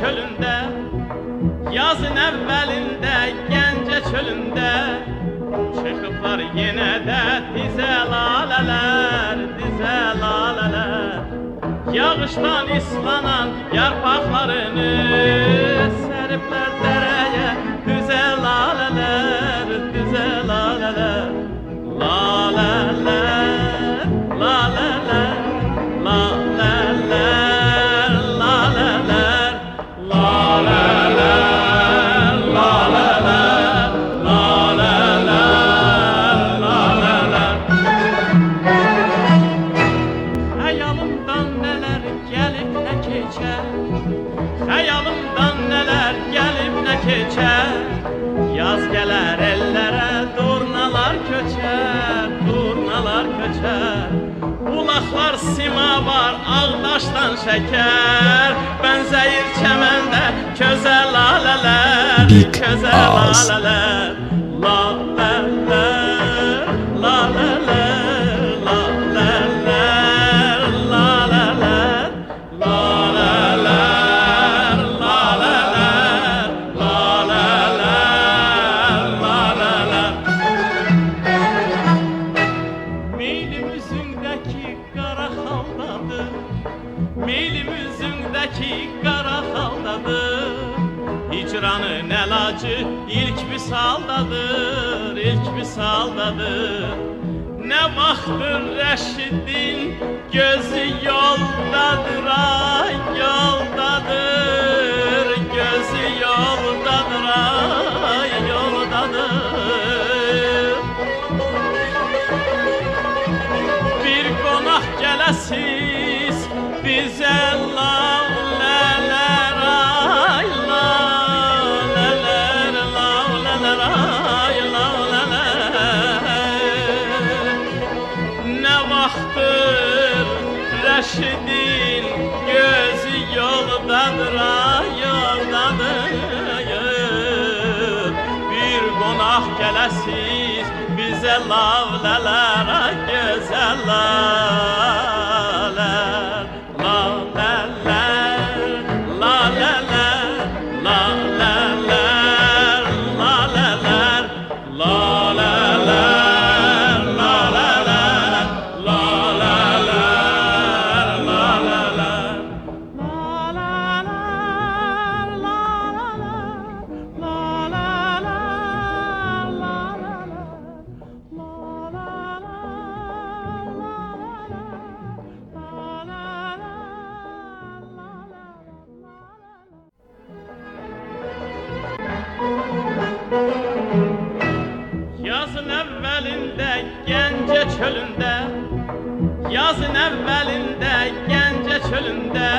çölünde, yazın evvelinde Gence çölünde çıkıplar yine de dize laleler, dize laleler. Yağıştan islanan yarpaklarını seripler dereye, düze laleler, düze laleler. Laleler, laleler, laleler, laleler, laleler, laleler, laleler, laleler. Hayalımdan neler gelip ne geçer, hayalımdan neler gelip ne geçer. Yaz geler ellere durnalar köçer, durnalar köçer. Ulaklar sima var ağdaştan şeker, benzeyir çemende köze laleler, köze laleler. Laleler, laleler, laleler, laleler, laleler, laleler, laleler, laleler. Meylim üzündeki kara haldadır, meylim üzündeki kara haldadır. Hicranın elacı ilk visaldadır, ilk visaldadır. Ne vaxtdır Rəşidin gözü yoldadır, ay yoldadır. Gözü yoldadır, ay yoldadır. Bir qonaq gələsiz bizə lavlələr, ay lavlələr, lavlələr, ay lavlələr. Ne vaxtdır Rəşidin gözü yoldadır, ay yoldadır. Bir qonaq gələsiz bizə lavlələr, ay gözəllər. Lavlələr, lavlələr, lavlələr, lavlələr, lavlələr, lavlələr, lavlələr, lavlələr. Yazın evvelinde Gence çölünde, yazın evvelinde Gence çölünde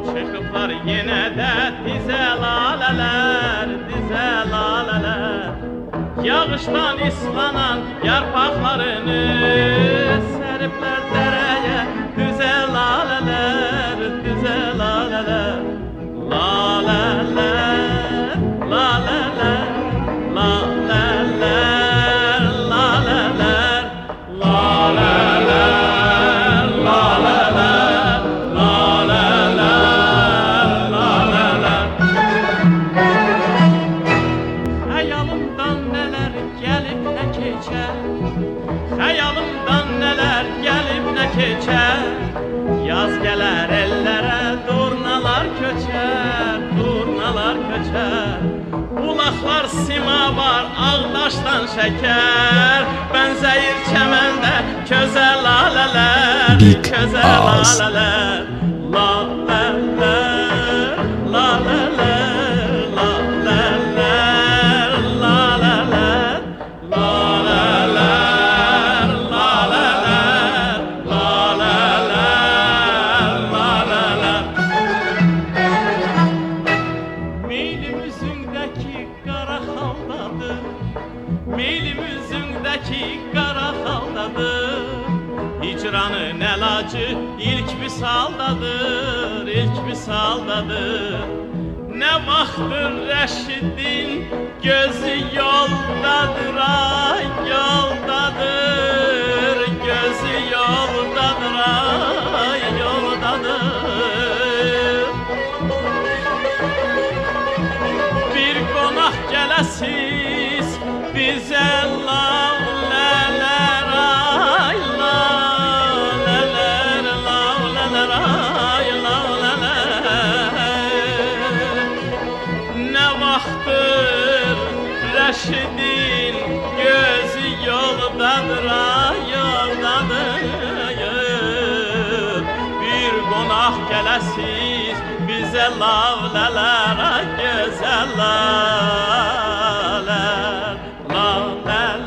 çıkıplar yine de dize laleler, dize laleler. Yağıştan islanan yarpaklarını seripler dereye, düze laleler, düze laleler. Laleler, laleler, laleler, laleler, laleler, laleler, laleler, laleler. Hayalımdan neler gelip ne geçer, hayalımdan neler gelip ne geçer. Yaz geler ellere durnalar köçer, durnalar köçer. Ulaklar sima var ağdaştan şeker, benzeyir çemende köze laleler, köze laleler. Laleler, laleler, laleler, laleler, laleler, laleler, laleler, laleler. Meylim üzündeki kara haldadır, meylim üzündeki kara haldadır. Hicranın elacı ilk visaldadır, ilk visaldadır. Ne vaxtdır Rəşidin gözü yoldadır, ay yoldadır. Gözü yoldadır, ay yoldadır. gələsiz bizə lavlələr ay lavlələr lavlələr ay lavlələr nə vaxtdır Rəşidin gözü yoldadır ay yoldadır bir qonaq gələsiz bizə lavlələr ay gözəl lavlələr lavlələr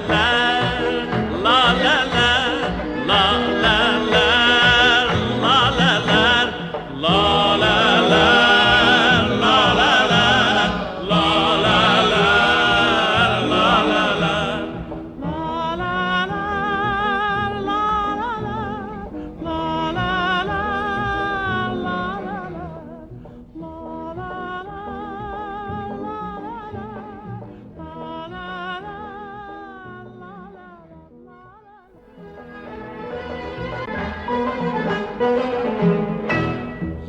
lavlələr lavlələr lavlələr lavlələr lavlələr lavlələr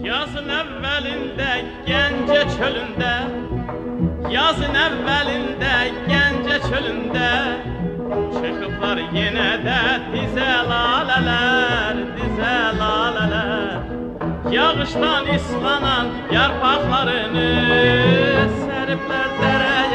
Yazın əvvəlində Gəncə çölündə Yazın əvvəlində Gəncə çölündə Çıxıblar yenə də dizə lalələr Dizə lalələr Yağışdan islanan yarpaqlarını Səriblər dərəyə